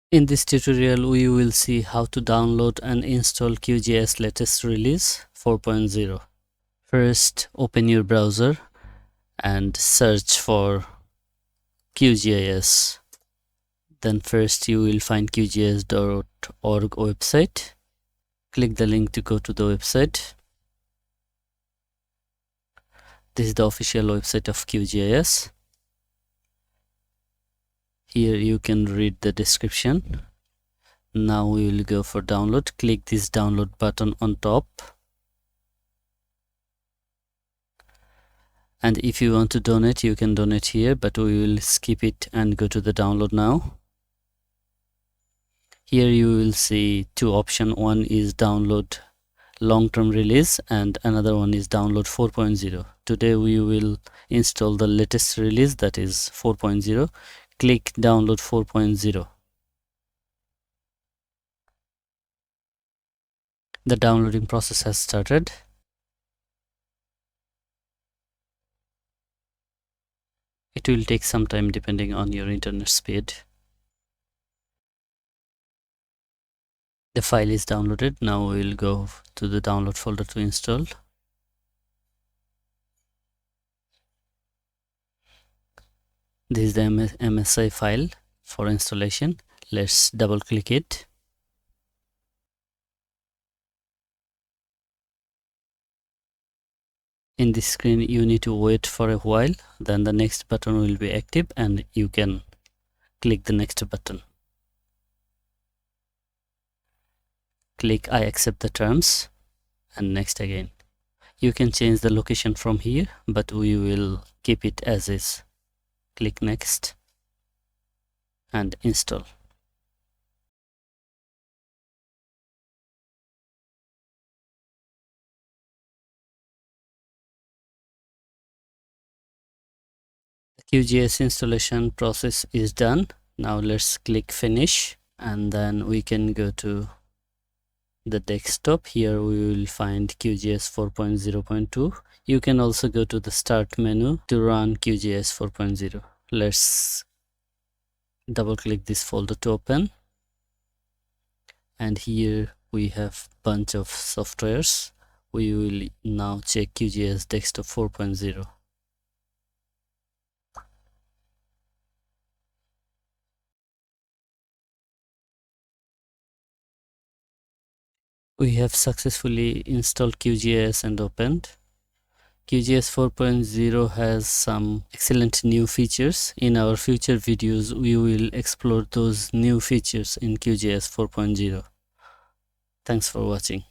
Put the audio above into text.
In this tutorial, we will see how to download and install QGIS latest release 4.0. First, open your browser and search for QGIS. Then first you will find qgis.org website. Click the link to go to the website. This is the official website of QGIS. Here you can read the description. Now we will go for download. Click this download button on top. And if you want to donate, you can donate here, but we will skip it and go to the download now. Here you will see two options. One is download long-term release and another one is download 4.0. Today we will install the latest release, that is 4.0. Click download 4.0. The downloading process has started. It will take some time depending on your internet speed. The file is downloaded. Now we will go to the download folder to install. This is the MSI file for installation. Let's double click it. In this screen you need to wait for a while, then the next button will be active and you can click the next button. Click I accept the terms and next again. You can change the location from here, but we will keep it as is. Click next and install. The QGIS installation process is done. Now let's click finish and then we can go to the desktop. Here we will find QGIS 4.0.2. You can also go to the start menu to run QGIS 4.0. Let's double click this folder to open, and here we have bunch of softwares. We will now check QGIS desktop 4.0. We have successfully installed QGIS and opened. QGIS 4.0 has some excellent new features. In our future videos, we will explore those new features in QGIS 4.0. Thanks for watching.